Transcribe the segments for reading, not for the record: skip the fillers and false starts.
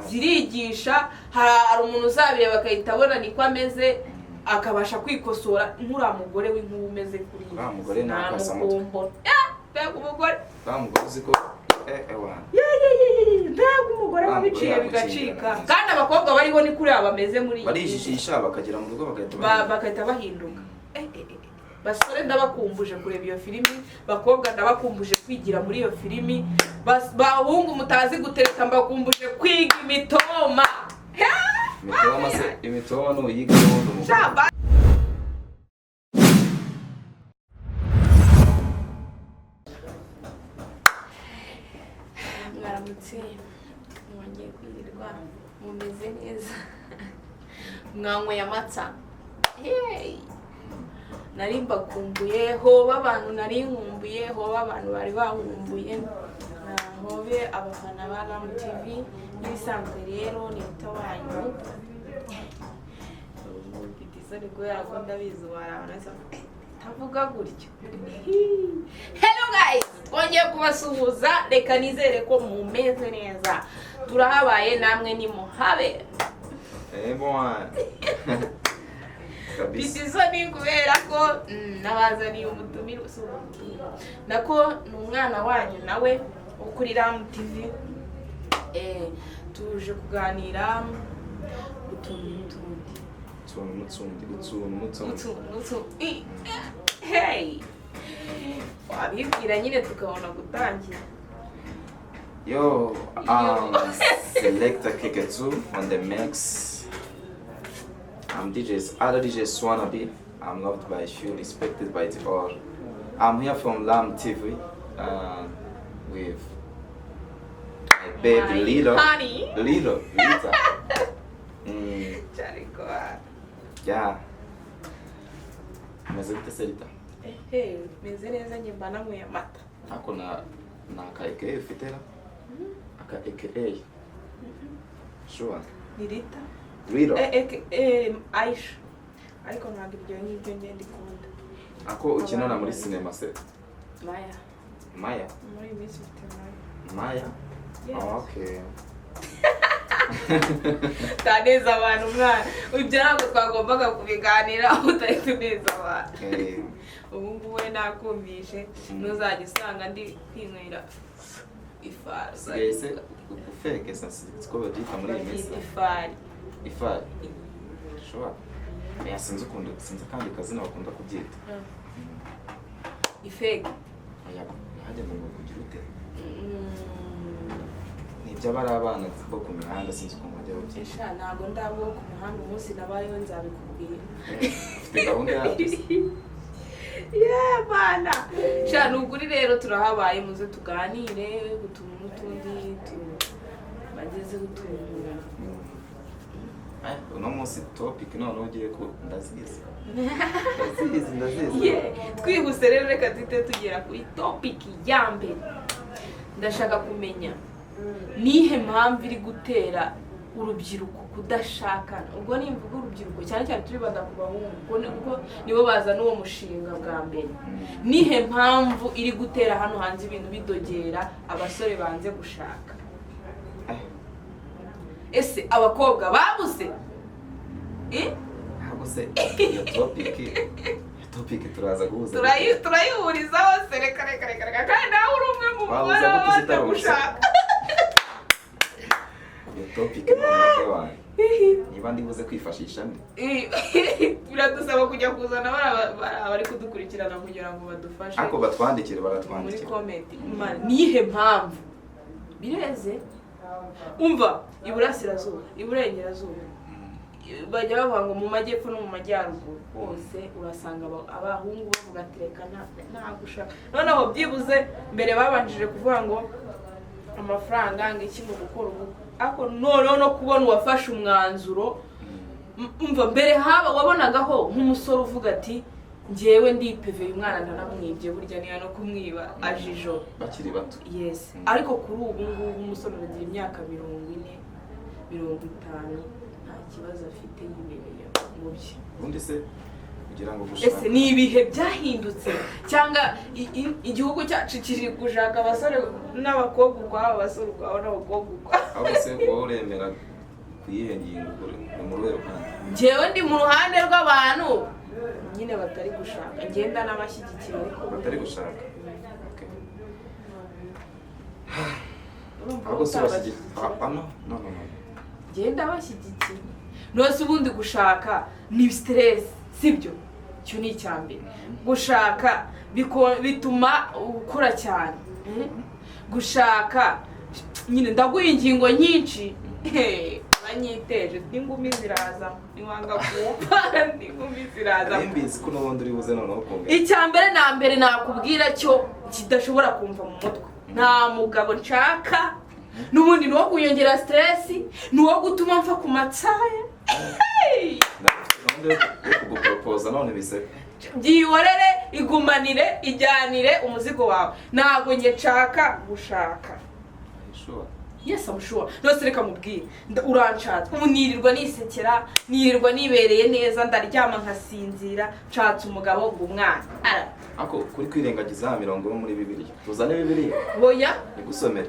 zirigisha hari umuntu uzabireba bakahita abona niko ameze akabasha kwikosora nk'ura mugore w'inkuba umeze kuri uriya mugore nakasa mutwe mbega umugore uziko ewana mbega umugore wabiciye bigacika kandi abakobwa bariho ni kuri aba bameze muri barijijisha bakagera mu rugo bagahita bahinduka. Basore ndabakumbuje kureba iyo filimi, bakobwa ndabakumbuje kwigira muri iyo filimi, bahungu mutazi gutereka mbakumbuje kwiga imitoma. Imitoma n'uyiga n'undi mugore. Mwaramutse, mwongeye kwirirwa, mumeze neza, mwanyweye amata. Nari mbakumbuye, hoba abantu nari nkumbuye, hoba abantu bari bankumbuye, hobe abafana ba Lam TV. N'ibisanzwe rero ni mutawanyu Bitizoni ko yakunda bizu waraboneza tavuga gutyo. Hello guys, twongeye kubasuhuza, reka nizere ko mumeze neza, turahabaye namwe ni muhabe. Bwana Bitizoni kubera ko nabazaniye umutumire nako n'umwana wanyu nawe ukuri Lam TV. Tuje kuganira utuntu hey wabibwira nyine tukabona gutangira. Yo, Selector Kiketsu on the mix. I'm other DJ Swanabi. I'm loved by you, respected by the all. I'm here from Lam TV with my baby Lilo. Lilo. Yeah. Meze gute Serita? Meze neza njye mba namwe amata. Ako na ka AKA ufitera? Aka AKA. Sure. Ni Rita. Lilo. Aisha. Ariko ntabwo ibyo ngibyo ngende kunda. Ako ukinana muri cinema se? Maya. Muri Miss Maya. Yes. Oh, okay. Taneza abantu mwana. Ibyo ntabwo twagombaga kubiganira utahita neza abantu. Ubu we nakumvishe ntuzajya usanga ndi kwinywera ifari. Sigese ufeke sasa siko badita muri mesa. Ifari. Sure. Sinzi kandi kazina bakunda kubyita. Ifeke. Hajya mu kugira ute? Nibyo bari abana bo ku mihanda sinzi ko bajya babyisha. Ntabwo ndabo ku muhanda umunsi nabayeho nzabikubwira. Ufite gahunda yawe? Bana. Nuguri rero turahabaye muze tuganire utuntu n'utundi bageze utuntu. Uno munsi topic none ugiye ko ndazigize. Twihuse rero reka duhite tugera kuri topic ya mbere. Ndashaka kumenya nihe mpamvu iri gutera urubyiruko kudashakana. Ubwo nimvuga urubyiruko cyane cyane turi badakubahungu kuko nibo baza n'uwo mushinga bwa mbere. Nihe mpamvu iri gutera hano hanze ibintu bidogera abasore banze gushaka? Ese abakobwa babuze? Habuse iyo topic turaza guhuza. Turayihuriza hose reka kandi nawe uri umwe mu bantu gushaka. Iyo topic n'umwe wawe. Niba ndibuze kwifashisha nde? Biradusaba kujya kuzana bari kudukurikirana kugira ngo badufashe. Ako batwandikire muri comment. Nihe mpamvu? Bireze. Umva iburasirazuba, iburengerazuba. Bajya bavuga ngo mu majyepfo no mu majyaruguru hose urasanga abahungu bavuga terekana nta gushaka. Noneho byibuze mbere babanjije kuvuga ngo amafaranga ngiki mu gukora ubu. Ako no kubona uwafashe umwanzuro. Umva mbere haba wabonagaho nk'umusore uvuga ati njyewe ndipeve uyu mwana ndanamwibye burya niya no kumwiba ajijo bakiri bato. Yes. Ariko kuri ubu ngubu umusore ugira imyaka 40, 50 nta kibazo afite yibereye mu bye. Ubundi se kugira ngo gushaka ese ni ibihe byahindutse cyangwa igihugu cyacu kiri gushaka abasore n'abakobwa ukwabo, abasore ukwabo n'abakobwa ukwabo? aho se wowe uremera kuyihe ngingo mu ruhe ruhande? Njyewe ndi mu ruhande rw'abantu nyine batari gushaka, ngenda n'abashyigikiye ariko batari gushaka. ahubwo se ngenda bashyigikiye. Nose ubundi gushaka ni stress, sibyo? Cyo ni icyambere. Gushaka bituma ukora cyane. Gushaka nyine ndaguha ingingo nyinshi banyiteje, n'ingumi ziraza, niwanga kuba n'ingumi ziraza. Nimbizi ko n'ubundi uri buze noneho kumva. Icyambere na mbere nakubwira cyo kidashobora kumva mu mutwe, nta mugabo nshaka, n'ubundi ni uwo kunyongera stress, ni uwo gutuma mfa ku matsaya. Kugupropoza none bise byihorere, igumanire, ijyanire umuzigo wawe. Ntabwo nge nshaka gushaka. Sure. Yes, I'm sure. Nose reka mubwire, uranshatse. Ubu nirirwa nisekera, nirirwa nibereye neza, ndaryama nkasinzira, nshatse umugabo ngumwana. Ako kuri kwirengagiza mirongo muri Bibiliya. Tuzane Bibiliya. Boya? Nigusomera.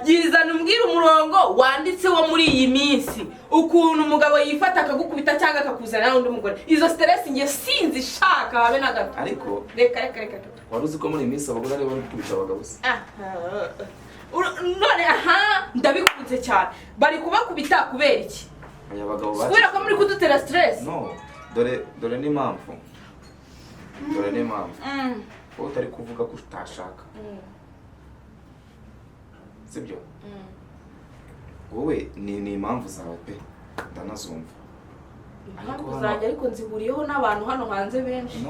Yizana umbwira umurongo wanditse wo muri iyi minsi. Ukuntu umugabo yifata akagukubita cyangwa akakuzana n'undi mugore. Izo stress nge sinzi shaka habe na gato. Ariko reka. Waruzi ko muri iyi minsi abagore ari bari kubita abagabo se? None ndabikunze cyane. Bari kubakubita kubera iki? Aya bagabo baje. Kubera ko muri kudutera stress? No. Dore ni impamvu. Dore ni impamvu. Ko utari kuvuga ko utashaka. Sibyo? Wowe ni impamvu zawe pe. Ndanazumva. Impamvu zanjye ariko nzihuriyeho n'abantu hano hanze benshi.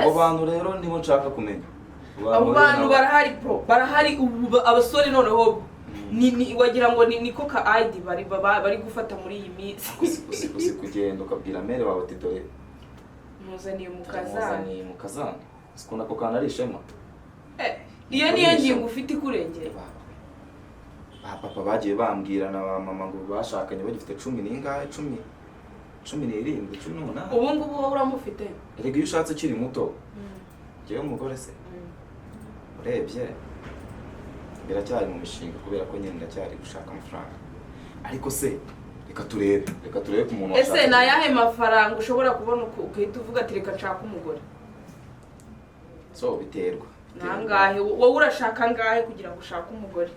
Abo bantu rero nibo nshaka kumenya. Abo bantu barahari bro, barahari abasore noneho ni wagira ngo niko ka ID bari gufata muri iyi minsi. Uzi kugenda ukabwira mere wawe ati dore muzaniye mukazana. Sikunda ko kana ari ishema. Iyo niyo ngingo ufite ikurengera. Papa bagiye bambwira na mama ngo bashakanye bagifite 10 n'ingahe 17 18. Ubu ngubu wowe uramufite? Erega iyo ushatse ukiri muto. Jewe umugore se. Urebye biracyari mu mishinga kubera ko nyine ndacyari gushaka amafaranga. Ariko se reka turebe ku muntu washaka. Ese na yahe mafaranga ushobora kubona ukahita uvuga ati reka nshaka umugore? So biterwa. Nangahe wowe urashaka ngahe kugira ngo ushake umugore?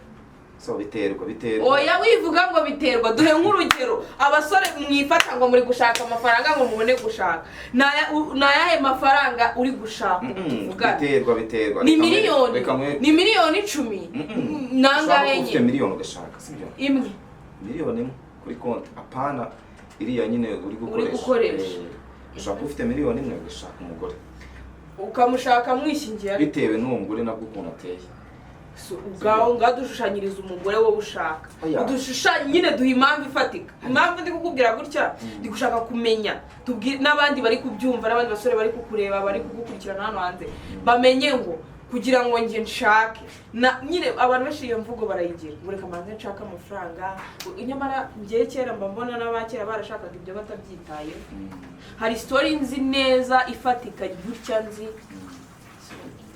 So biterwa. Oya wivuga ngo biterwa, duhe nk'urugero. Abasore mwifata ngo muri gushaka amafaranga ngo mubone gushaka. Na yahe mafaranga uri gushaka tuvuga? Biterwa. Ni miliyoni 10. Nangahe ufite miliyoni ugashaka, sibyo? Imwe. Miliyoni imwe kuri konti. Apana iriya nyine uri gukoresha. Ushaka ufite miliyoni imwe ugashaka umugore. Ukamushaka mwishingiye bitewe n'uwo mugore nabwo ukuntu ateye. Ubwaho ngadushushanyiriza umugore wowe ushaka. Udushushanya nyine duha impamvu ifatika. Impamvu ndi kukubwira gutya ndi gushaka kumenya. Tubwire n'abandi bari kubyumva, n'abandi basore bari kukureba, bari kugukurikirana hano hanze. Bamenye ngo kugira ngo nge nshake. Nyine abantu benshi iyo mvugo barayigira. Ureka manze nshaka amafaranga. Nyamara bye kera mbona n'abakera barashakaga ibyo batabyitaye. Hari story nzi neza ifatika gutya nzi.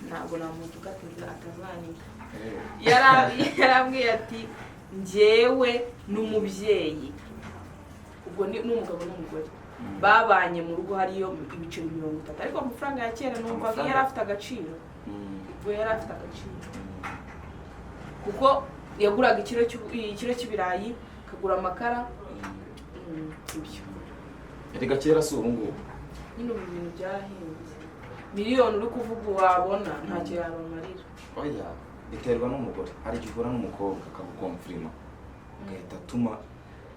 Ntabwo namuntu gateza atazanira. Yarambwiye ati njyewe n'umubyeyi ubwo ni n'umugabo n'umugore babanye mu rugo hariyo ibiciro 30, ariko amafaranga ya kera numvaga yari afite agaciro. Ubwo yari afite agaciro kuko yaguraga ikiro cy'ibirayi, kagura amakara ibyo. Erega kera si ubu ngubu. Nyine ibintu byarahinze. Miliyoni uri kuvuga wabona ntacyo yabamarira. Oya, biterwa n'umugore. Hari igikora n'umukobwa akagukomfirima. Ugahita atuma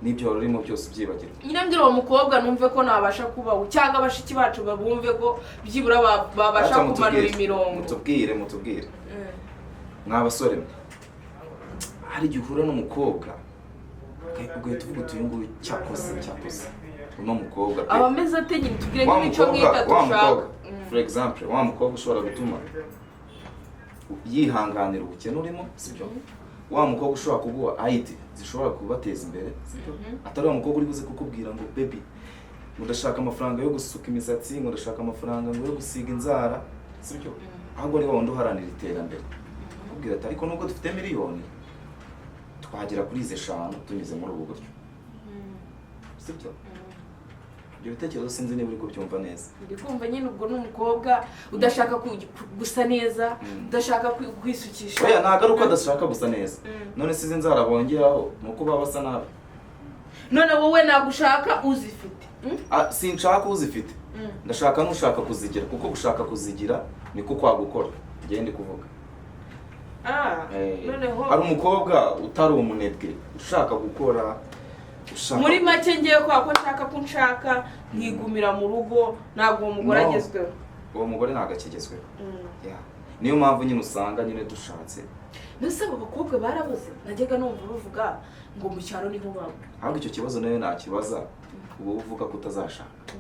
n'ibyo warurimo byose byibagirwa. Nyine mbwira uwo mukobwa numve ko nabasha kubaho cyangwa abashiki bacu babumve ko byibura babasha kumanura imirongo. Mutubwire. Mwabasore mwe. Hari igikora n'umukobwa. Ugahita uvuga uti uyu nguyu cyakoze. Uno mukobwa. Abameze ate nyine tubwire nk'imico nk'itatu ushaka. For example, wa mukobwa ushobora gutuma yihanganira ubukene urimo, sibyo? Wa mukobwa ushobora kuguha ID zishobora kubateza imbere, sibyo? Atari wa mukobwa uri buze kukubwira ngo baby ngo ndashaka amafaranga yo gusuka imisatsi, ngo ndashaka amafaranga ngo yo gusiga inzara, sibyo? Ahubwo ari wundi uharanira iterambere. Akubwira ati ariko nubwo dufite miliyoni twagera kuri izi 5 tunyuze muri ubu buryo, sibyo? Ibyo bitekerezo sinzi niba uri kubyumva neza. Ndi kumva nyine ubwo n'umukobwa udashaka gusa neza, udashaka kwisukisha. Oya ntago ari uko adashaka gusa neza. None size inzara bongeraho nuko baba basa nabi. None wowe nagushaka uzifite. Sinshaka uzifite. Ndashaka nushaka kuzigira kuko gushaka kuzigira niko kwagukora. Ngende kuvuga. Noneho hari umukobwa utari umunebwe ushaka gukora muri make ngiye ko nshaka ko nshaka nkigumira mu rugo ntabwo uwo mugore agezweho. Uwo mugore ntabwo akigezweho. Niyo mpamvu nyine usanga nyine dushatse. Mbese abo bakobwa barabuze najyaga numva bavuga ngo mu cyaro niho baba. Ahubwo icyo kibazo nayo nakibaza ubu uvuga ko utazashaka.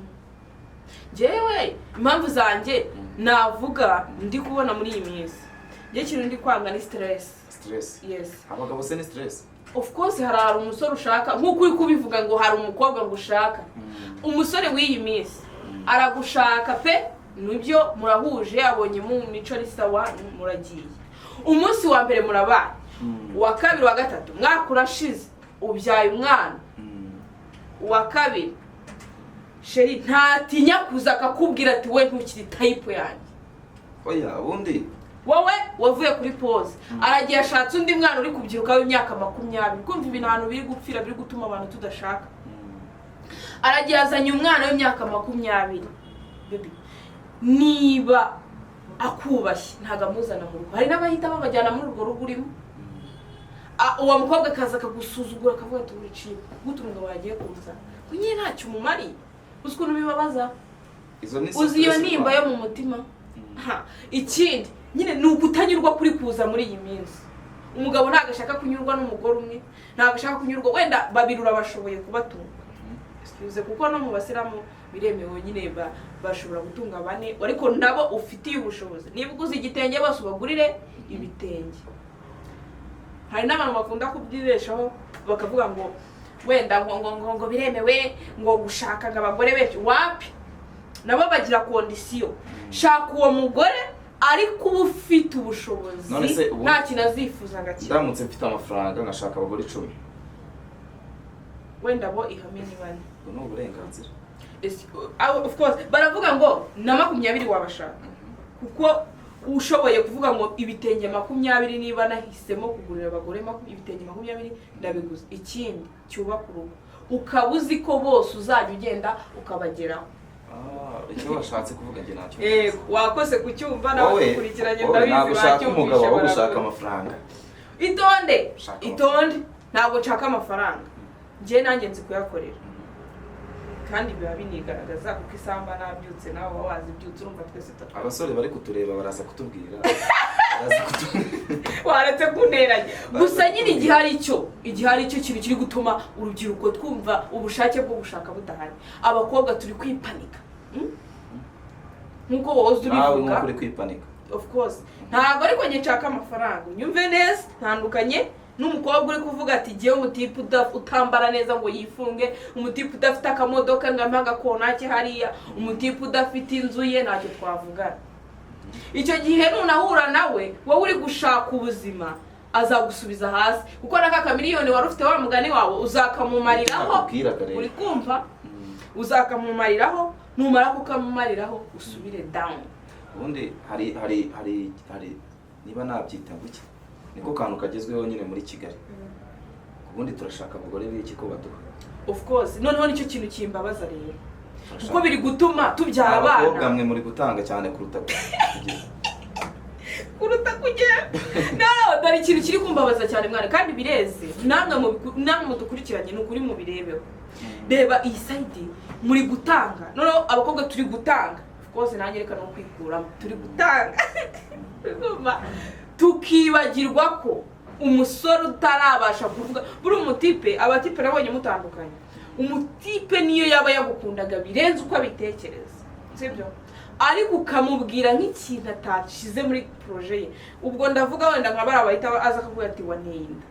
Jewe impamvu zanjye navuga ndi kubona muri iyi minsi. Ngiye kintu ndi kwanga ni stress. Yes. Abagabo se ni stress. Of course hari umusore ushaka nkuko uri kubivuga ngo hari umukobwa ngo ushaka. Umusore w'iyi minsi aragushaka pe nibyo murahuje abonye mu mico ari sawa muragiye. Umunsi wa mbere murabana. Wa kabiri wa gatatu mwakurashize ubyaye umwana. Wa kabiri sheri ntatinya kuza akakubwira ati we ntukiri type yanjye. Oya ubundi wowe wavuye kuri pause aragiye ashatse undi mwana uri kubyiruka w'imyaka 20 kumva ibintu biri gupfira biri gutuma abantu tudashaka. Aragiye azanye umwana w'imyaka 20 baby niba akubashye ntaga muzana mu rugo hari n'abahita babajyana muri urwo rugo urimo. Uwo mukobwa kaza akagusuzugura akavuga ati uriciye gute umugabo yagiye kuza kunye ntacyo umumari ukuntu bibabaza uzi iyo nimba yo mu mutima. Ikindi nyine ni ukutanyurwa kuri kuza muri iyi minsi. Umugabo ntago ashaka kunyurwa n'umugore umwe, ntago ashaka kunyurwa wenda babirura bashoboye kubatunga. Excuse kuko no mu basiramu biremewe nyine bashobora gutunga bane ariko nabo ufitiye ubushobozi. Niba uguze igitenge bose ubagurire ibitenge. Hari n'abantu bakunda kubyibeshaho bakavuga ngo wenda ngo biremewe ngo gushaka abagore benshi wapi. Nabo bagira condition. Shaka uwo mugore ariko ufite ubushobozi nta kintu azifuza gake. Ndamutse mfite amafaranga ngashaka abagore 10. Wenda bo ihame ni bane. No uburenganzira. Of course baravuga ngo na 20 wabashaka. Kuko ushoboye kuvuga ngo ibitenge 20 niba nahisemo kugurira abagore ibitenge 20 ndabiguze. Ikindi cyubaka urugo. Ukabuzi ko bose uzajya ugenda ukabageraho. Icyo washatse kuvuga nge nacyo. Wakoze kucyumva nawe ukurikiranye ndabizi bacyumvishe umugabo wo gushaka amafaranga. Itonde ntabwo nshaka amafaranga. Ngiye nanjye nzi kuyakorera. Kandi biba binigaragaza kuko isamba nabyutse nawe wazibyutse urumva twese tatwa. Abasore bari kutureba baraza kutubwira. Waretse kuneranya. Gusa nyine igihari cyo kiri gutuma urubyiruko twumva ubushake bwo gushaka budahari. Abakobwa turi kwipanika. Nkuko wowe ubivuga. Kuri kwipanika. Of course. Ntago ariko nshaka amafaranga. Nyumve neza ntandukanye n'umukobwa uri kuvuga ati giye umutipe utambara neza ngo yifunge, umutipe udafite akamodoka ngamaga konake hariya, umutipe udafite inzu ye ntacyo twavugana. Icyo gihe nunahura nawe wowe uri gushaka ubuzima azagusubiza hasi kuko naka miliyoni wari ufite wa mugani wawe uzakamumariraho. Uri kumva uzakamumariraho numara kukamumariraho usubire down. Ubundi hari niba nabyita guke niko kantu kagezweho nyine muri Kigali. Ubundi turashaka abagore b'iki ko baduha. Of course noneho nicyo kintu kimbabaza rero kuko biri gutuma tubyara abana. Abakobwa mwe muri gutanga cyane kuruta kugera. No dore ikintu kiri kumbabaza cyane mwana kandi bireze namwe mudukurikiranye n'ukuri mu birebeho. Reba iyi side muri gutanga noneho abakobwa turi gutanga. Of course nanjye reka no kwikuramo turi gutanga. Tukibagirwa ko umusore utarabasha kuvuga buri umutipe abatipe nabonye mutandukanye. Umutipe niyo yaba yagukundaga birenze uko abitekereza. Sibyo? Ariko ukamubwira nk'ikintu atashize muri projet ye. Ubwo ndavuga wenda nkabara bahita aza akavuga ati waneinda.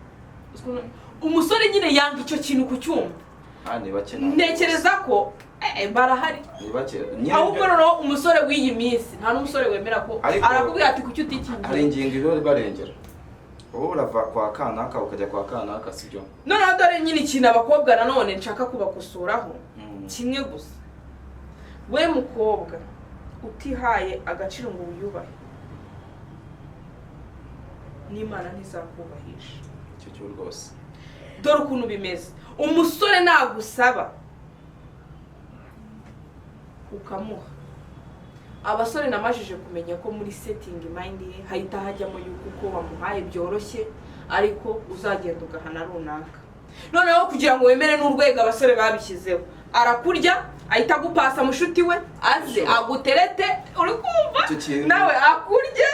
Umusore nyine yanga icyo kintu kucyumva. Ane bakena. Ntekereza ko barahari ni bake ahubwo noneho umusore w'iyi minsi nta n'umusore wemera ko arakubwira ati kuki utikingiye hari ingingo ibyo barengera wowe urava kwa kanaka ukajya kwa kanaka sibyo noneho dore nyine ikintu abakobwa nanone nshaka kubakosuraho kimwe gusa we mukobwa utihaye agaciro ngo wiyubahe n'Imana ntizakubahisha icyo cyo rwose dore ukuntu bimeze umusore nagusaba ukamuha abasore namajije kumenya ko muri setting mind ye hahita hajyamo yuko uko wamuhaye byoroshye ariko uzagenda ugahana runaka noneho kugira ngo wemere n'urwego abasore babishyizeho arakurya ahita agupasa mushuti we aze aguterete uri kumva nawe akurye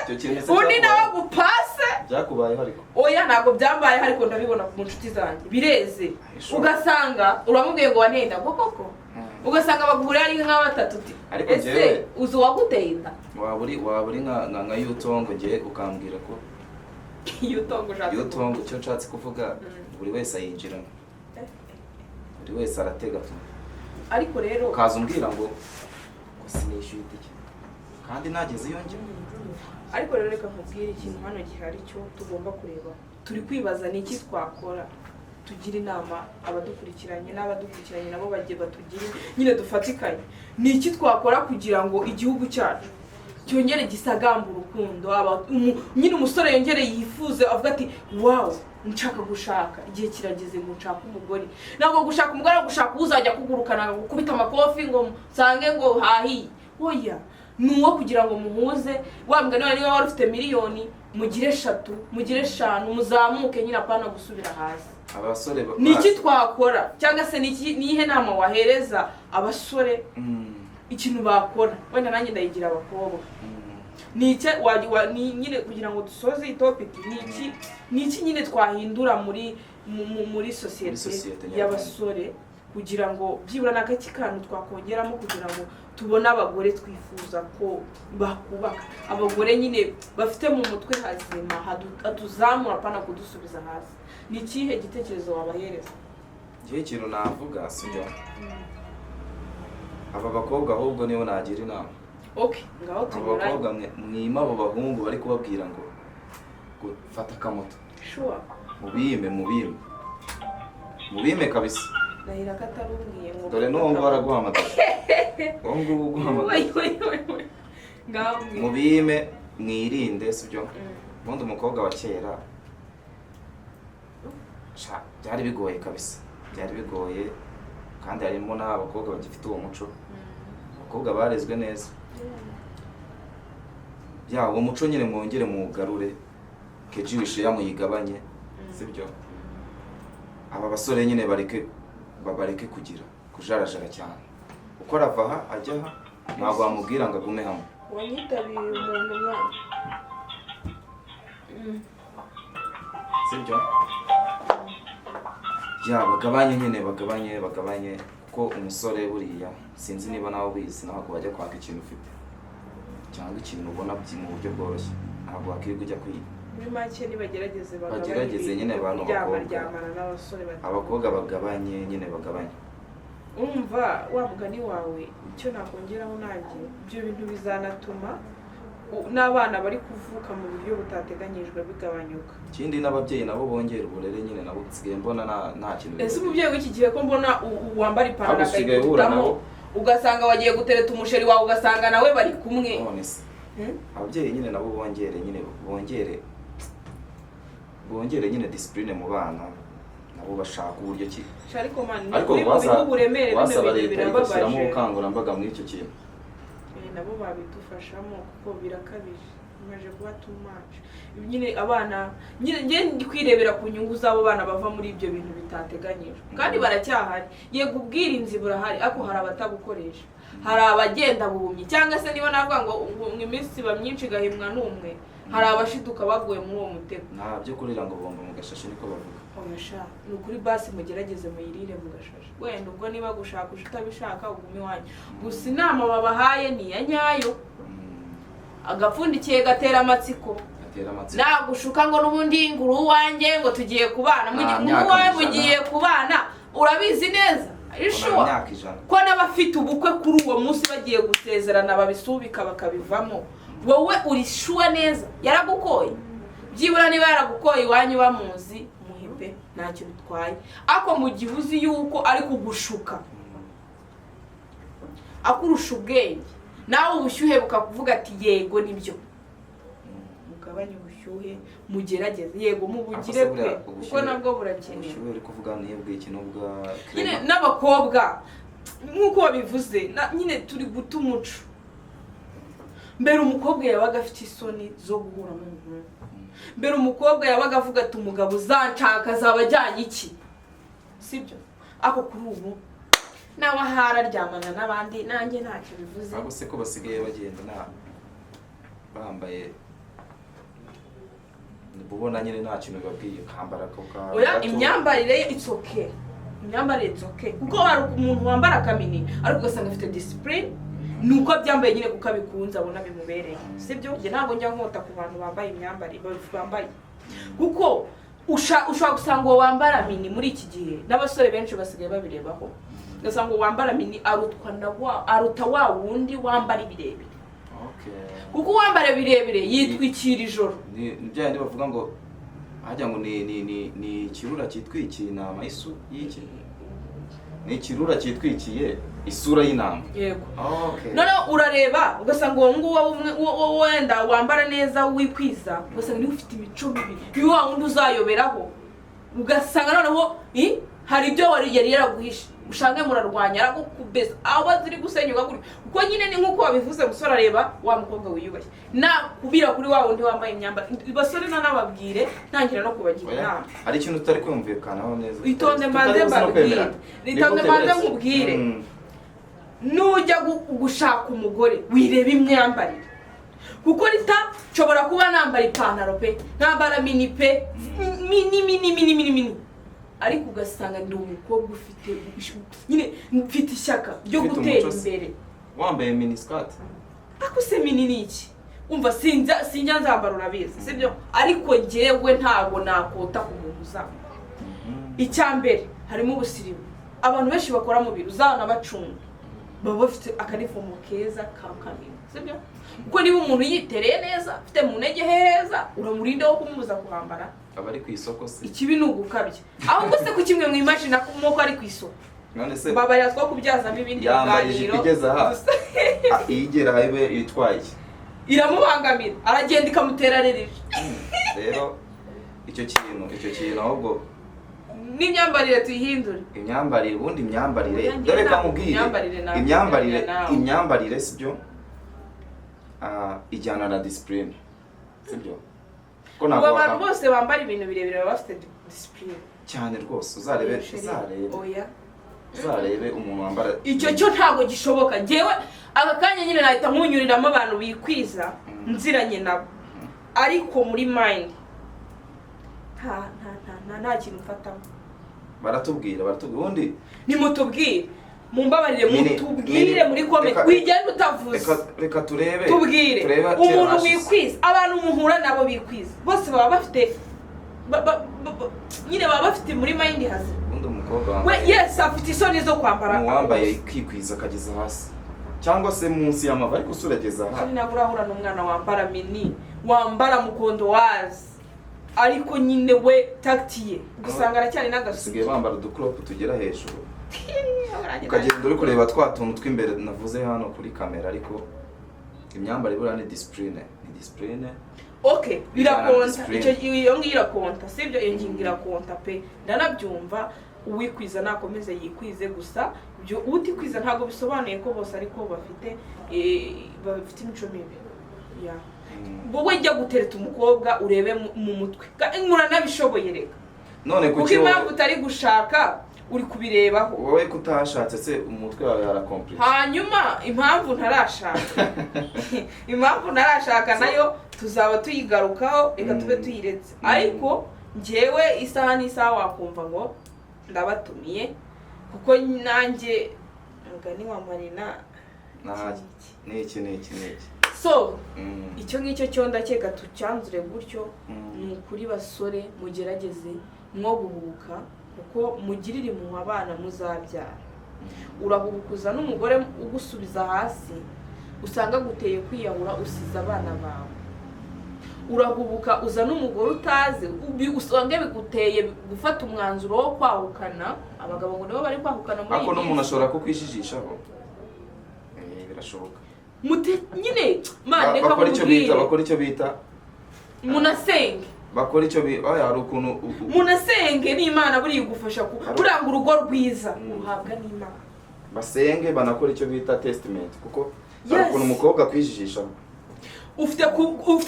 undi nawe agupase byakubayeho ariko oya ntabwo byambayeho ariko ndabibona ku nshuti zanjye bireze ugasanga uramubwiye ngo wanenda koko ugasanga bagura ari nka batatu uti ese uzi uwaguteye inda waba uri nka yutongo ngiye ukambwira ko yutongo icyo nshatse kuvuga buri wese ayinjiramo buri wese aratega ariko rero ukaza umbwira ngo sinishyuye itike kandi nageze iyo njye ariko rero reka nkubwire ikintu hano gihari cyo tugomba kureba turi kwibaza ni iki twakora tugira inama abadukurikiranye n'abadukurikiranye nabo bagiye batugire nyine dufatikanye ni iki twakora kugira ngo igihugu cyacu cyongere gisagamba urukundo nyine umusore yongere yifuze avuga ati wow nshaka gushaka igihe kirageze ngo nshaka umugore ntabwo gushaka umugore gushaka uzajya kugurukana gukubita amakofi ngo nsange ngo hahi oya nuwo kugira ngo muhuze wambwa niba wari ufite miliyoni mugire 3 mugire 5 muzamuke nyine apana gusubira hasi abasore niki twakora cyangwa se nihe nama wahereza abasore ikintu bakora wenda nanjye ndayigira abakobwa niki nyine kugira ngo dusoze iyi topic niki nyine twahindura muri societe y'abasore kugira ngo byibura n'agaki kantu twakongeramo kugira ngo tubone abagore twifuza ko bakubaka abagore nyine bafite mu mutwe hazima hatuzamura apana kudusubiza hasi ni ikihe gitekerezo wabahereza igihe ikintu navuga sibyo aba bakobwa ahubwo nibo nagira inama ngaho tubura abakobwa mwima abo bahungu bari kubabwira ngo gufata akamoto mubime kabisa nahira katarubwiye ngo dore n'uwo ngo baraguhamagara uwo nguwo uguhamagara mubime mwirinde sibyo ubundi umukobwa wa kera byari bigoye kabisa byari bigoye kandi harimo n'abakobwa bagifite uwo muco abakobwa barezwe neza uwo muco nyine mwongere mugarure keji wishyuye muyigabanye sibyo aba basore nyine bareke kugira kujarajara cyane uko arava aha ajya aha ntabwo wamubwira ngo agume hamwe wanyitabiye umuntu mwana sibyo bagabanye nyine bagabanye kuko umusore buriya sinzi niba nawe ubizi ntabwo wajya kwaka ikintu ufite cyangwa ikintu ubona mu buryo bworoshye ntabwo wakwirirwa ujya kwiga muri make nibagerageze bagerageze nyine abantu abakobwa bagabanye nyine bagabanye umva wa mugani wawe icyo nakongeraho nanjye ibyo bintu bizanatuma n'abana bari kuvuka mu buryo butateganyijwe bigabanyuka ikindi n'ababyeyi nabo bongera uburere nyine nabo nsigaye mbona nta kintu ese umubyeyi w'iki gihe ko mbona wambara ipantaro akayikutamo ugasanga wagiye gutereta umusheri wawe ugasanga nawe bari kumwe none se ababyeyi nyine nabo bongere nyine discipline mu bana nabo bashaka uburyo ki ariko man ariko wasaba leta igashyiramo ubukangurambaga muri icyo kintu nabo babidufashamo kuko birakabije bimaze kuba too much nyine abana nyine kwirebera ku nyungu z'abo bana bava muri ibyo bintu bitateganyijwe kandi baracyahari yego ubwirinzi burahari ariko hari abatabukoresha hari abagenda buhumye cyangwa se niba navuga ngo iminsi iba myinshi igahimwa n'umwe hari abashiduka baguye muri uwo mutego nta byo kurira ngo bomba mu gashashi niko bavuga oyasha ni ukuri basi mugerageze muyirire mu gashashi wenda ubwo niba gushaka utabishaka ugume iwanyu gusa inama babahaye ni iya nyayo agapfundikiye gatera amatsiko nagushuka ngo n'ubundi nguru uwanjye ngo tugiye kubana mugiye kubana urabizi neza imyaka 100 ko n'abafite ubukwe kuri uwo munsi bagiye gusezerana babisubika bakabivamo wowe uri sure neza yaragukoye byibura niba yaragukoye iwanyu bamuzi muhipe ntacyo bitwaye ako mu gihe uzi yuko ari kugushuka akurusha ubwenge nawe ubushyuhe bukakuvuga ati yego nibyo mugabanye ubushyuhe mugerageze yego mubugire pe kuko nabwo burakenewe ubushyuhe uri kuvuga niyo bw'iki n'ubwa nyine n'abakobwa nk'uko babivuze nyine turi guta umuco mbere umukobwa yabaga afite isoni zo guhura n'umuhungu mbere umukobwa yabaga avuga ati umugabo uzanshaka azaba ajyanye iki sibyo ako kuri ubu nawe hararyamana n'abandi nanjye ntacyo bivuze abo se ko basigaye bagenda bambaye ubona nyine nta kintu babwiye kambara ko ka oya imyambarire it's okay imyambarire it's okay kuko hari umuntu wambara akamini ariko ugasanga afite discipline nuko byambaye nyine kuko abikunze abona bimubereye sibyo nge ntabwo njya nkota ku bantu bambaye imyambarire bambaye kuko ushobora gusanga uwo wambara mini muri iki gihe n'abasore benshi basigaye babirebaho ugasanga uwo wambara mini aruta wa wundi wambara ibirebire kuko uwambara birebire yitwikira ijoro byandi bavuga ngo hajya ngo ni ikirura cyitwikiye inama isu y'iki ni ikirura cyitwikiye isura y'inama yego none urareba ugasanga uwo nguwo wenda wambara neza wikwiza ugasanga niwe ufite imico mibi niwe wa wundi uzayoberaho ugasanga noneho hari ibyo yari yaraguhishe ushange murarwanya aragukubeza aho ziri gusenyuka kuri kuko nyine ni nkuko wabivuze musore areba wa mukobwa wiyubashye na kubira kuri wa wundi wambaye imyambaro basore nababwire ntangira no kubagira inama hari ikintu utari kumvikanaho neza itonde manze mbabwire itonde manze nkubwire nujya gushaka umugore wireba imyambarire kuko nshobora kuba nambara ipantaro pe nambara mini pe mini ariko ugasanga ndi umukobwa ufite nyine mfite ishyaka ryo gutera imbere wambaye mini skirt ako se mini ni iki umva sinjya nzambara urabizi sibyo ariko njyewe ntago nakota ku muntu uzamba icyambere harimo ubusirimu abantu benshi bakora mu biro uzana bacunga baba bafite akanifomo keza kamkamira sibyo kuko niba umuntu yitereye neza afite mu ntege heza uramurinda wo kumubuza kuhambara abari ku isoko se ikibi n'ugukabya ahubwo se ku kimwe mu imagine ko ari ku isoko none se babaya two kubyazamo ibindi biganiro igeze aha igera hayibe itwaye iramubangamira aragenda ikamutera rerije rero icyo kintu ahubwo n'imyambarire tuyihindure imyambarire ubundi imyambarire dore kamubwire imyambarire sibyo ijyana na discipline sibyo ko abantu bose bambara ibintu birebire baba bafite discipline cyane rwose uzarebe umuntu wambara icyo cyo ntago gishoboka ngewe aka kanya nyine nahita nkunyuriramo abantu bikwiza nziranye nabo ariko muri mind nta kintu mfatamo baratubwira ubundi nimutubwire mumbabarire mutubwire muri comment wigenda utavuze reka turebe tubwire umuntu wikwiza abantu muhura nabo bikwiza bose baba bafite nyine baba bafite muri mind hazi undi umukobwa we yes afite isoni zo kwambara wambaye kwikwiza akageza hasi cyangwa se munsi y'amava ariko surageza aha nagurahura n'umwana wambara mini wambara mukondo wazi ariko nyine we taktiye gusanga aracyari n'agasugi bambara uducrop tugera hejuru ukagenda uri kureba twa tuntu tw'imbere navuze hano kuri kamera ariko imyambarire ibura ni discipline okay birakonta iyo ngiyo irakonta sibyo iyo ngingo irakonta pe ndanabyumva uwikwiza nakomeze yikwize gusa byo utikwiza ntago bisobanuye ko bose ariko bafite imico mibi wowe jya gutereta umukobwa urebe mu mutwe muranabishoboye reka none kuko impamvu utari gushaka uri kubirebaho wowe kutahashatse se umutwe wawe harakomplete hanyuma impamvu ntarashaka nayo tuzaba tuyigarukaho reka tube tuyiretse ariko njyewe isaha n'isaha wakumva ngo ndabatumiye kuko nanjye mugani wa Marina n'iki so icyo ngicyo cyo ndakeka tucyanzure gutyo ni ukuri basore mugerageze mwo guhubuka kuko mugirire mu abana muzabyara urahubukuza n'umugore ugusubiza hasi usanga guteye kwiyahura usize abana bawe. Urahubuka uza n'umugore utazi usanga biguteye gufata umwanzuro wo kwahukana. Abagabo ngo nibo bari kwahukana muri ako n'umuntu ashobora kukwijijishaho. Birashoboka nyine mane bakora icyo bita munasenge. Bakora icyo hari ukuntu munasenge n'Imana buri gufasha kuranga urugo rwiza uhabwa n'Imana. Basenge banakora icyo bita testament kuko hari ukuntu umukobwa kwijijisha. Ufite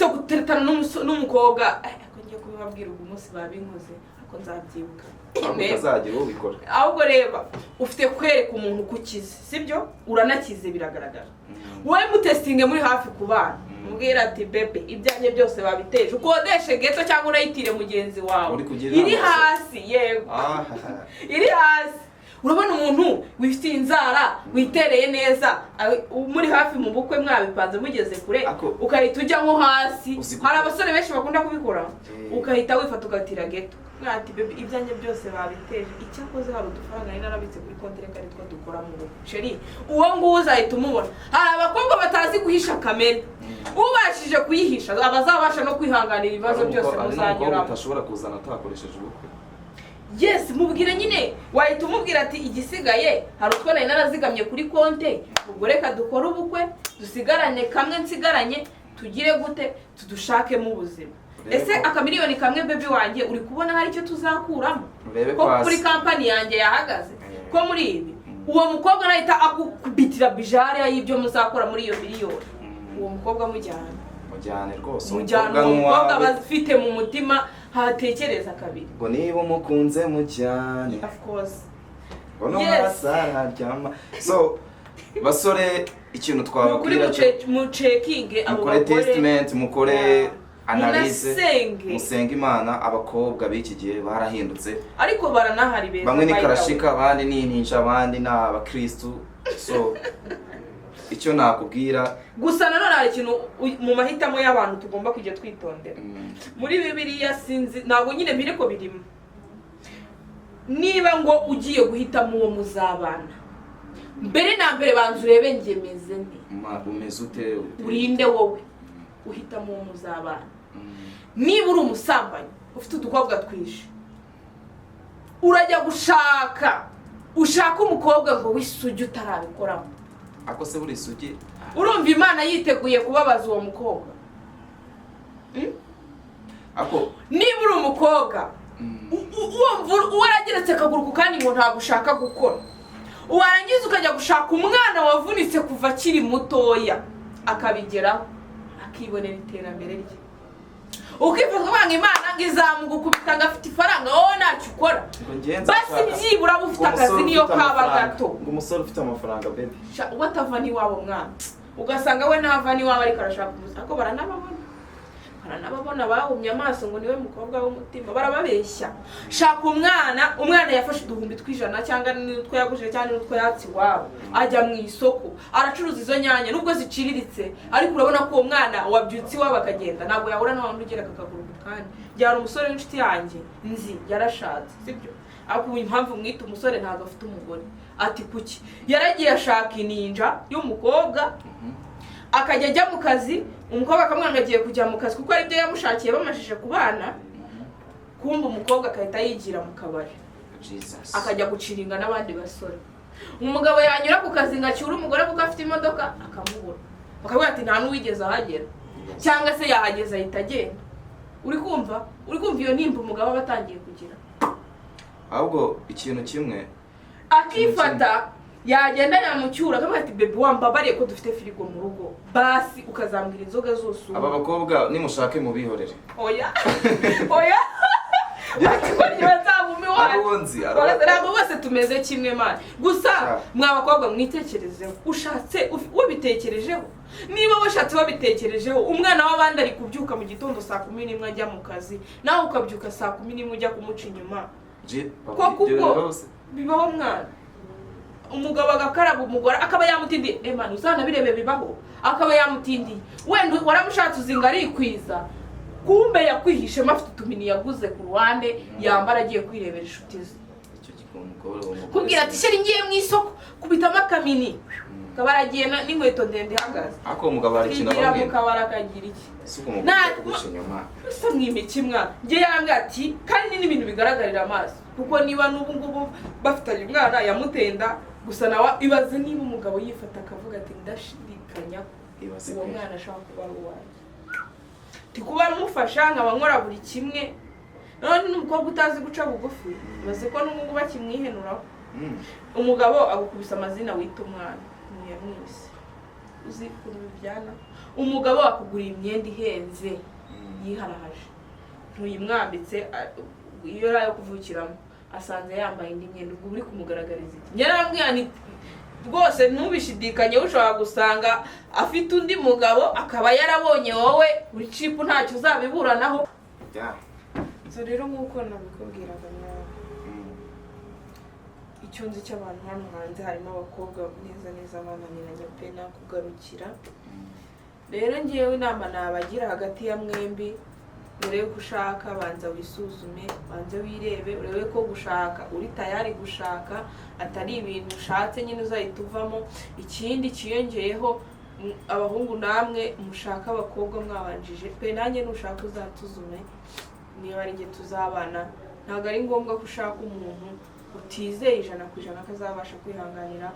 guteretana n'umukobwa ngiye kubibabwira ubu munsi babinkoze ariko nzabyibuka. Utazagira ubikora. Ahubwo reba ufite kwereka umuntu kukize sibyo uranakize biragaragara. Wowe mutestinge muri hafi kubana mubwira ati bebe ibyanjye byose babiteje ukodeshe geto cyangwa urayitire mugenzi wawe iri hasi yego iri hasi. Urabona umuntu wifitiye inzara witereye neza muri hafi mu bukwe mwabipanze mugeze kure ukahita ujya nko hasi. Hari abasore benshi bakunda kubikora ukahita wifata ugatira geto mwati bebe ibyanjye byose babiteje icyakoze hari udufaranga nari narabitse kuri konti reka ritwa dukora mu sheri uwo nguza ahita umubona. Hari abakobwa batazi guhisha kamere ubashije kuyihisha abazabasha no kwihanganira ibibazo byose muzanyuramo. Utashobora kuzana atakoresheje ubukwe. Yes, mubwire nyine wahita umubwira ati igisigaye hari utwo nari narazigamye kuri konti ubwo reka dukora ubukwe dusigarane kamwe nsigaranye tugire gute tudushake mu buzima. Ese akamiliyoni kamwe bebe wanjye uri kubona hari icyo tuzakuramo ko kuri kampani yanjye yahagaze ko muri ibi uwo mukobwa nahita akubitira bijare y'ibyo muzakora muri iyo miliyoni. Uwo mukobwa mujyane rwose umukobwa bafite mu mutima hatekereza kabiri ngo niba umukunze mujyane. Of course so basore ikintu twababwira mu checking abo bakore testament mukore analyse musenga Imana. Abakobwa b'iki gihe barahindutse ariko baranahari beza bamwe ni karashika abandi ni ninja abandi na abakristo. So icyo nakubwira gusa nanone hari ikintu mu mahitamo y'abantu tugomba kujya twitondera muri Bibiliya sinzi ntabwo nyine bire ko birimo. Niba ngo ugiye guhitamo uwo muzabana mbere na mbere banzu urebe ngemeze nti umeze ute urinde wowe uhitamo uwo muzabana. Niba uri umusambanyi ufite udukobwa twishe urajya ushaka umukobwa ngo wisuge utarabikoramo ako se buri sugi urumva Imana yiteguye kubabaza uwo mukobwa. ako niba uri umukobwa warageretse akaguru ku kandi ngo ntabwo ushaka gukora warangiza ukajya gushaka umwana wavunitse kuva akiri mutoya akabigeraho akibonera iterambere rye ukifuza kubanga Imana ngo izamugukubita ngo afite ifaranga wowe ntacyo ukora basi byibura bufite akazi niyo kaba gato ngo umusore ufite amafaranga baby watava n'iwabo mwana ugasanga we ntava n'iwabo ariko arashaka umusa ko baranababona bahumye amaso ngo niwe mukobwa w'umutima barababeshya. Shaka umwana yafashe uduhumbi twijana cyangwa n'utwo yagujije cyangwa n'utwo yatsi wabo ajya mu isoko aracuruza izo nyanya nubwo ziciriritse ariko urabona ko uwo mwana wabyutse iwabo akagenda ntabwo yahura n'abantu ugera akaguru kandi byari umusore w'inshuti yanjye nzi yarashatse sibyo ariko impamvu mwita umusore ntabwo afite umugore ati kuki yaragiye ashaka ininja y'umukobwa akajya ajya mu kazi umukobwa akamwangagiye kujya mu kazi kuko ari byo yamushakiye bamashije kubana kumba umukobwa akahita yigira mu kabari akajya guciringa n'abandi basore. Umugabo yanyura ku kazi ngacyura umugore kuko afite imodoka akamubura bakavuga ati nta n'uwigeze ahagera cyangwa se yahageze ahita agenda. Uri kumva iyo nimba umugabo batangiye kugira ahubwo ikintu kimwe akifata yagenda yamucyura akavuga ati bebe wambabariye ko dufite firigo mu rugo basi ukazambwira inzoga zose aba bakobwa nimushake mubihorere oya bakibonye bazagumi wacu ntabwo bose tumeze kimwe mani gusa mwa bakobwa mwitekerezeho ushatse wabitekerejeho niba washatse wabitekerejeho umwana w'abandi ari kubyuka mu gitondo saa 11 ajya mu kazi nawe ukabyuka saa 11 ujya kumuca inyuma kuko bibaho mwana umugabo agakaraba umugore akaba yamutindiye emana uzana birebe bibaho akaba yamutindiye wenda waramushatse uzinga arikwiza kumbe yakwihishe mafite utumini yaguze ku ruhande yambara agiye kwirebera inshuti ze kubwira ati sheri ngiye mu isoko kubitamo akamini kabaragiye n'inkweto ndende ihagaze ako umugabo ari kintu ababwira mu kabara kagira iki kugusha inyuma gusa mwimiki mwana nge yambwiye ati kandi n'ibintu bigaragarira amaso kuko niba n'ubu ngubu bafitanye umwana yamutenda gusa nawe ibaze niba umugabo yifata akavuga ati ndashidikanya uwo mwana ashaka kuba ari uwanjye ti kuba mufasha nkaba nkora buri kimwe none n'umukobwa utazi guca bugufi baze ko n'umugu bakimwihenuraho umugabo agukubisa amazina wita umwana ntiyamwise uzi kubibyana umugabo akuguriye imyenda ihenze yiharahaje ntuyimwambitse iyo rayo kuvukiramo asanze yambaye indi myenda ubwo uri kumugaragariza iki nyarambwiye rwose ntubishidikanye ushobora gusanga afite undi mugabo akaba yarabonye wowe uri cipu ntacyo uzabiburanaho so rero nk'uko nabikubwiraga nawe icyo nzi cy'abantu hano hanze harimo abakobwa neza bananiranye pe nakugarukira rero ngewe inama nabagira hagati ya mwembi mbere yo gushaka banza wisuzume banze wirebe urebe ko gushaka uri tayari gushaka atari ibintu ushatse nyine uzahita uvamo ikindi kiyongeyeho abahungu namwe mushaka abakobwa mwabanjije pe nanjye nushaka uzatuzume niba ari njye tuzabana ntabwo ari ngombwa ko ushaka umuntu utizeye 100% ko azabasha kwihanganira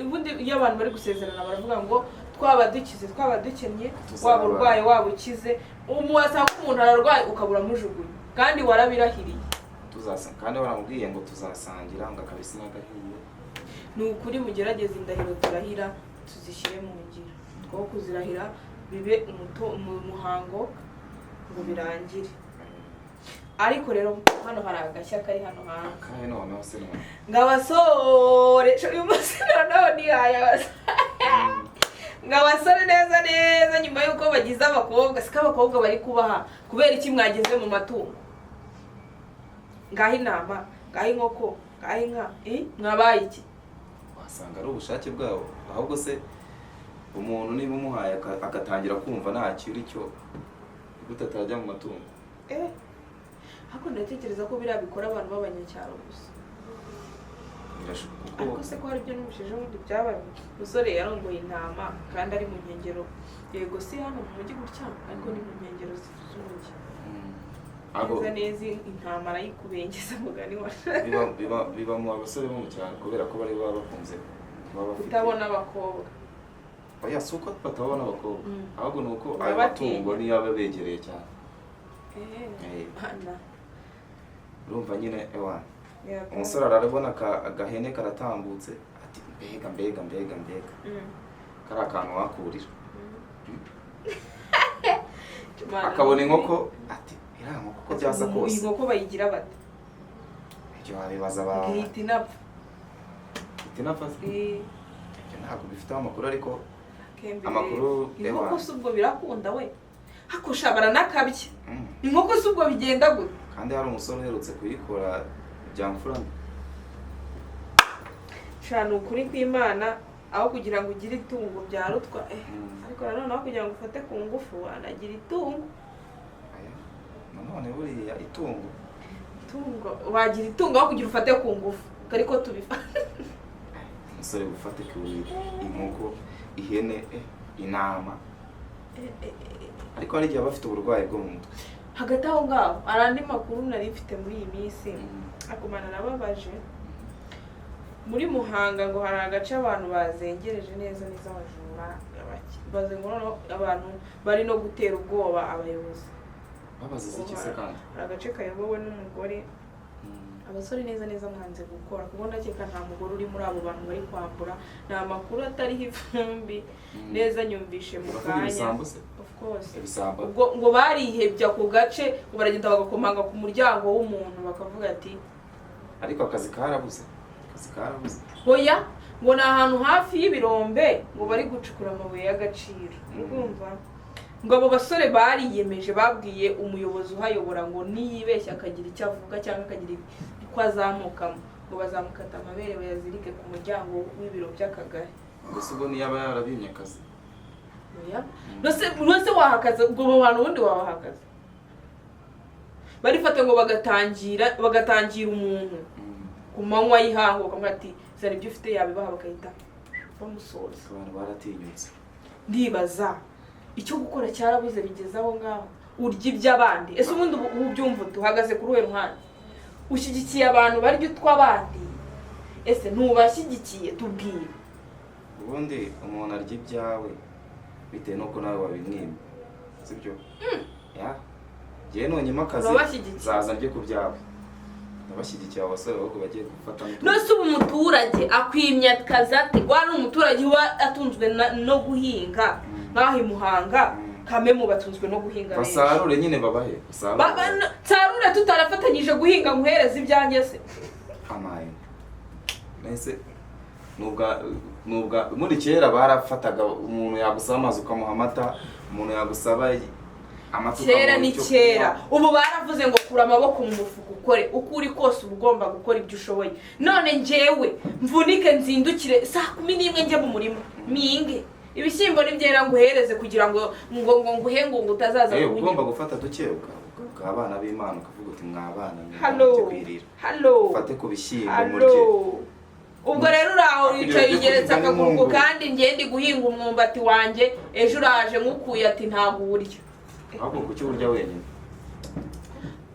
ubundi iyo abantu bari gusezerana baravuga ngo twaba dukize twaba dukennye waba urwaye waba ukize umuwasanga umuntu ararwaye ukabura mujugunye kandi warabirahiriye tuzasanga kandi waramubwiye ngo tuzasangira ngo akabisi n'agahiye ni ukuri mugerageze indahiro turahira tuzishyire mu ngiro two kuzirahira bibe umuhango ngo birangire ariko rero hano hari agashya kari hano hanze kandi noneho se none ngabasore uyu munsi noneho ni ngabasore neza nyuma yuko bagize abakobwa sika abakobwa bari kubaha kubera iki mwageze mu matungo ngaho inama ngaho inkoko ngaho inka mwabaye iki wasanga ari ubushake bwabo ahubwo se umuntu niba umuhaye agatangira kumva nta kiri cyo gutatajya mu matungo hako ndatekereza ko biriya bikora abantu b'abanyacyaro gusa ariko se ko hari ibyo n'ubusheje ubundi byabaye umusore yarongoye intama kandi ari mu nkengero yego si hano mu mujyi gutya ariko ni mu nkengero z'umujyi neza intama arayikubengeza mugani wa biba mu basore bo mu cyaro kubera ko bari baba bakunze kutabona abakobwa oya si uko batabona abakobwa ahubwo ni uko ayo matungo niyo aba begereye cyane urumva nyine ewana umusore arabona agahene karatambutse ati mbega kari akantu wakurira akabona inkoko ati iriya nkoko ko byasa kose inkoko bayigira bate ibyo wabibaza abantu ihita inapfa ibyo ntabwo bifiteho amakuru ariko amakuru inkoko si ubwo birakunda we hakusha baranakabye inkoko si ubwo bigenda gute kandi hari umusore uherutse kuyikora byamfurana shana ukuri kw'Imana aho kugira ngo ugire itungo byarutwa ariko nanone aho kugira ngo ufate ku ngufu anagira itungo nanone buriya itungo wagira itungo aho kugira ufate ku ngufu ariko tubifata umusore gufate ku inkoko ihene intama ariko hari igihe bafite uburwayi bwo mu mutwe hagati aho ngaho hari andi makuru nari mfite muri iyi minsi akomana nababaje muri Muhanga ngo hari agace abantu bazengereje neza abajura baze ngo abantu bari no gutera ubwoba abayobozi babazize iki se kandi hari agace kayobowe n'umugore abasore neza mwanze gukora kuko ndakeka nta mugore uri muri abo bantu bari kwambura nta makuru atariho ivumbi neza nyumvishe mu kanya of course ubwo ngo barihebya ku gace baragenda bagakomanga ku muryango w'umuntu bakavuga ati ariko akazi karabuze hoya ngo ni ahantu hafi y'ibirombe ngo bari gucukura amabuye y'agaciro urumva ngo abo basore bariyemeje babwiye umuyobozi uhayobora ngo niyibeshya akagira icyo avuga cyangwa akagira ko azamukamo ngo bazamukata amabere bayazirike ku muryango w'ibiro by'akagari gusa ubwo niyaba yarabimye akazi nose wahakaza ubwo mu bantu ubundi wabahakaza barifata ngo bagatangira umuntu ku ku manywa y'ihangu bakamubwira ati zari ibyo ufite yabibaha bakahita bamusoza. Abantu baratinyutse. Ndibaza icyo gukora cyarabuze bigeze aho ngaho urya iby'abandi. Ese ubundi ubyumva tuhagaze kuri uwe ruhande ushyigikiye abantu barya utw'abandi, ese ntubashyigikiye? Tubwire. Ubundi umuntu arya ibyawe bitewe nuko nawe wabimwima, sibyo? Ya giye nonyima akazi zaza ndye ku byawe. Nabashyigikiye abasore ahubwo bagiye gufata nose ubu umuturage akwimye akazi ate? Wari umuturage wa atunzwe no guhinga nkaho imuhanga kame mu batunzwe no guhinga. Basarure nyine babahe. Sarure tutarafatanyije guhinga nguhereza ibyanjye se. Amaye. Nese nubwa muri kera barafataga umuntu yagusaba amazi ukamuha amata, umuntu yagusaba amata kera ni kera. Ubu baravuze ngo kura amaboko mu mufuka ukore uko uri kose ugomba gukora ibyo ushoboye. None njyewe mvunike nzindukire saa 11 njye mu murima minge ibishyimbo n'ibyera nguhereze kugira ngo nguhe ngo utazaza kunywa. Ugomba gufata dukebuka abana b'Imana ukavuga uti mwabana mwikwirira. Ufate ku bishyimbo murye. Ubwo rero uraho wicaye ugeretse akaguruko kandi ngende guhinga umwumbati wanjye ejo uraje nkukuye ati ntago urya. Ahubwo kuki urya wenyine?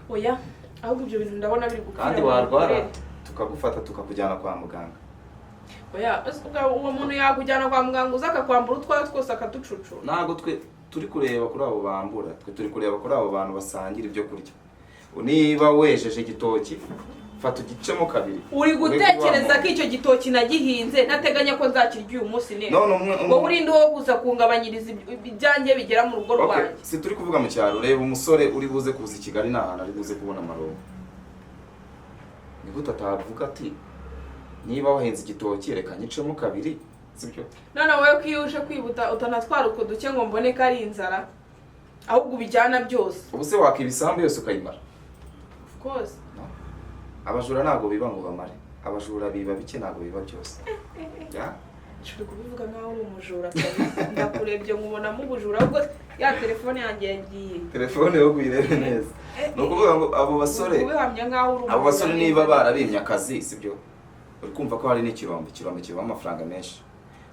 Oya, ahubwo ibyo bintu ndabona biri gukira. Kandi warwara tukagufata tukakujyana kwa muganga. Oya, uwo muntu yakujyana kwa muganga uza akakwambura utwaye twose akaducucu. Nago twe turi kureba kuri abo bambura, twe turi kureba kuri abo bantu basangira ibyo kurya. Niba wejeje igitoki fata ugicemo kabiri. Uri gutekereza ko icyo gitoki nagihinze nateganya ko nzakirya uyu munsi neza. Ngo urinde wo guza kungabanyiriza ibyanjye bigera mu rugo rwanjye. Si turi kuvuga mu cyaro, reba umusore uri buze kuza i Kigali n'ahantu ari buze kubona amaronko. Ni gute atavuga ati niba wahinze igitoki reka nyicemo kabiri, sibyo? None wowe kwiyuje kwibuta utanatwara uko duke ngo mbone ko ari inzara ahubwo ubijyana byose. Ubu se wakibisambu yose ukayimara? Of course. Abajura ntago biba ngo bamare. Abajura biba bike ntago biba byose. Ya nshobora kubivuga nkaho uri umujura kabisa. Ndakurebye nkubona mu bujura ahubwo ya telefone yanjye yagiye. Telefone yo gwirebe neza. No kuvuga ngo abo basore ubihamya nkaho uri umujura. Abo basore niba barabimye akazi, sibyo? Uri kumva ko hari n'ikirombe kiba amafaranga menshi.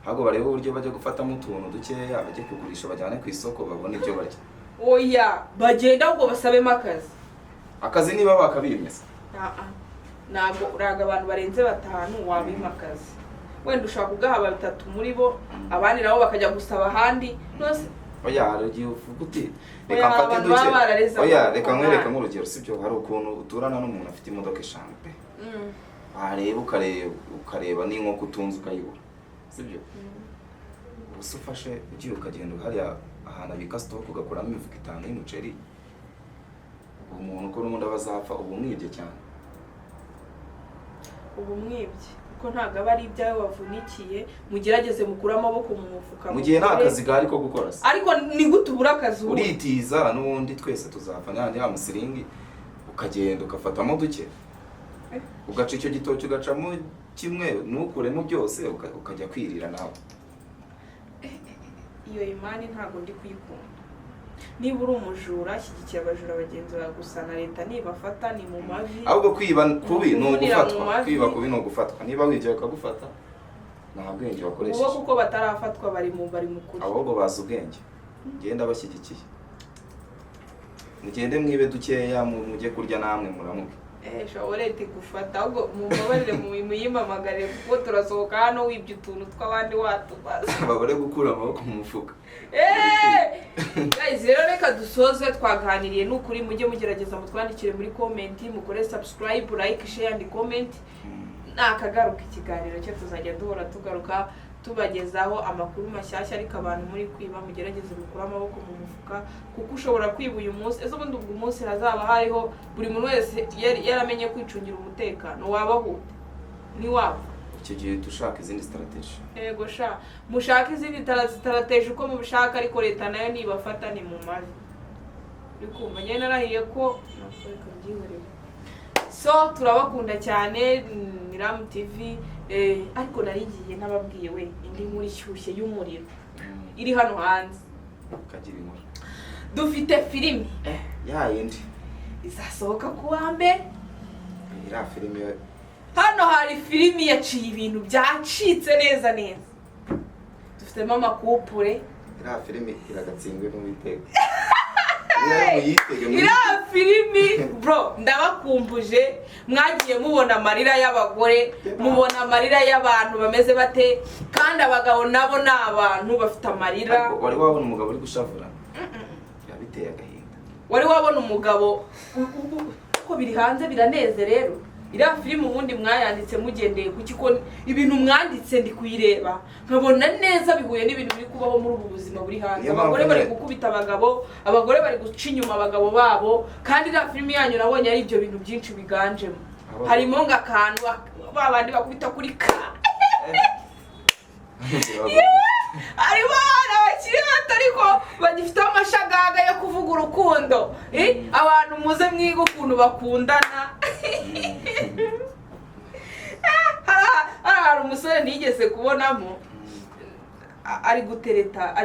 Hago bareba uburyo bajya gufatamo utuntu dukeya bajye kugurisha bajyane ku isoko babone ibyo barya. Oya, bagenda ahubwo basabemo akazi. Akazi niba bakabimeza. Ntabwo uraga abantu barenze 5 wabima akazi. Wenda ushaka kugaha 3 muri bo abandi nabo bakajya gusaba ahandi. Nose oya harugiye uvuga uti reka mfate duke. Oya reka nkwereka nk'urugero, sibyo? Hari ukuntu uturana n'umuntu afite imodoka 5 pe. Areba ukareba n'inkoko utunze ukayibura, sibyo? Ubusa ufashe ugiye ukagenda hariya ahantu abika stock ugakuramo imifuka 5 y'umuceri. Umuntu ko n'umuntu abazapfa ubu mwibye cyane. Ubu mwibye kuko ntago aba ari ibyawe wavunikiye mugerageze mukura amaboko mu mufuka. Mu gihe nta kazi gari ko gukora se. Ariko ni gute ubura akazi ubu? Uritiza n'ubundi twese tuzapfa n'andi ya musiringi ukagenda ukafatamo duke. Ugaca icyo gitoki ugacamo kimwe nukuremo byose ukajya kwirira nawe. Iyo imani ntago ndi kuyikunda. Niba uri umujura shyigikiye abajura bagenzi bawe gusa na leta nibafata ni mu mavi. Ahubwo kwiba kubi no gufatwa, kwiba kubi no gufatwa. Niba wigiye ukagufata nta bwenge wakoresheje. Uwo kuko batarafatwa bari mu kuri. Ahubwo bazi ubwenge. Ngenda bashyigikiye. Mugende mwibe dukeya mujye kurya namwe muramuke. Shawareti gufata ahubwo mumbabarire mu yimamagare kuko turasohoka hano wibye utuntu tw'abandi watubaza. Babare gukura amaboko mu mufuka. Guys, rero reka dusoze twaganiriye n'ukuri mujye mugerageza mutwandikire muri comment, mukore subscribe, like, share and comment. Nakagaruka ikiganiro cyo tuzajya duhora tugaruka tubagezaho amakuru mashyashya ariko abantu muri kwiba mugerageze gukura amaboko mu mufuka kuko ushobora kwiba uyu munsi ezo bundi ubwo munsi hazaba hariho buri muntu wese yaramenye kwicungira umutekano wabahute ni wabo. Icyo gihe dushaka izindi strategy. Yego sha mushaka izindi strategy uko mubishaka ariko leta nayo nibafata ni mu mavi. Bikumva nyene narahiye ko nakoreka byihoreye. So turabakunda cyane Miramu TV. Ariko narigiye nababwiye we indi muri shyushye y'umuriro iri hano hanze kagira inkuru. Dufite filimi ya yindi izasohoka ku wa mbere. Ira filimi hano hari filimi yaciye ibintu byacitse neza neza. Dufitemo amakupure. iriya filimi iragatsindwe n'uwiteka. Iriya filimi bro ndabakumbuje, mwagiye mubona amarira y'abagore, mubona amarira y'abantu bameze bate, kandi abagabo nabo ni abantu bafite amarira. Wari wabona umugabo uri gushavura? Yabiteye agahinda. Wari wabona umugabo ko biri hanze biraneze rero. Iriya filimi ubundi mwayanditse mugendeye kuki ko ibintu mwanditse ndi kuyireba nkabona neza bihuye n'ibintu biri kubaho muri ubu buzima buri hanze. Abagore bari gukubita abagabo, abagore bari guca inyuma abagabo babo, kandi iriya filimi yanyu nabonye ari ibyo bintu byinshi biganjemo. Harimo ngakantu babandi bakubita kuri ka. Arimo abana bakiri bato ariko bagifite amashagaga yo kuvuga urukundo. Abantu muze mwiga ukuntu bakundana. Hari umusore nigeze kubonamo ari gutereta,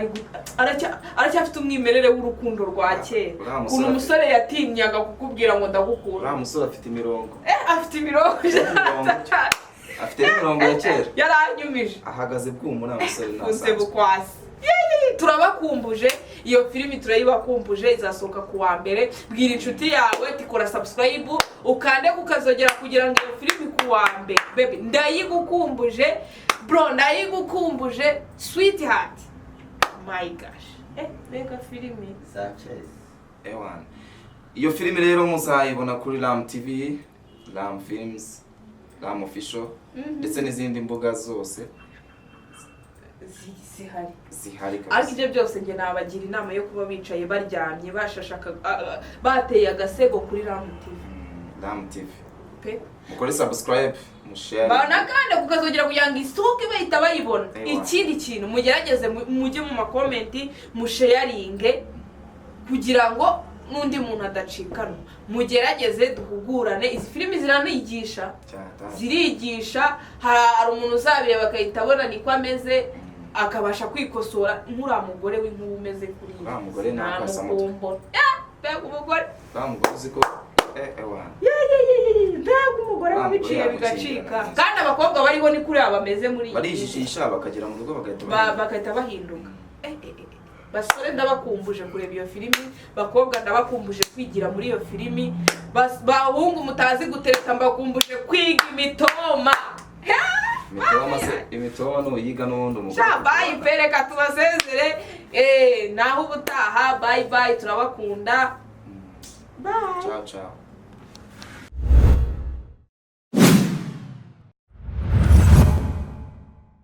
aracyafite umwimerere w'urukundo rwa kera. Ukuntu umusore yatinyaga kukubwira ngo ndagukunda. Uriya musore afite imirongo. Afite imirongo. Afite imirongo ya kera. Yaranyumije. Ahagaze bw'umu uriya musore nasanzwe. Bukwasi. Turabakumbuje iyo filimi, turayibakumbuje, izasohoka ku wa mbere. Bwira inshuti yawe tikora subscribe ukande kukazogera kugira ngo iyo filimi ku wa mbere. Baby ndayigukumbuje bro, ndayigukumbuje sweetheart. My gosh. Mega filimi Sanchez. Ewan. Iyo filimi rero muzayibona kuri Ram TV, Ram Films, Ram Official ndetse n'izindi mbuga zose zihari. Ariko ibyo byose nge nabagira inama yo kuba bicaye baryamye bashashaka bateye agasego kuri Ram TV. Ram TV. Mukore subscribe, mushare. Bana kandi kukazogera kugira ngo isoke bahita bayibona. Ikindi kintu mugerageze mujye mu makomenti musharinge kugira ngo n'undi muntu adacikana. Mugerageze duhugurane. Izi filimi ziranigisha. Zirigisha. Hari umuntu uzabireba bakahita abona niko ameze akabasha kwikosora. Nk'uriya mugore w'inkuba umeze kuri iyi. Uriya mugore nakasa mutwe. Mbega umugore. Uriya mugore uziko ewana. Mbega umugore wabiciye bigacika. Kandi abakobwa bariho ni kuri bameze muri iyi. Barijijisha bakagera mu rugo bagahita bahinduka. Basore ndabakumbuje kureba iyo filimi, bakobwa ndabakumbuje kwigira muri iyo filimi, bahungu mutazi gutereta mbakumbuje kwiga imitoma. Imitoma no yiga n'ubundi umugore. Bye pereka tubasezere. Naho ubutaha bye turabakunda. Bye. Ciao ciao.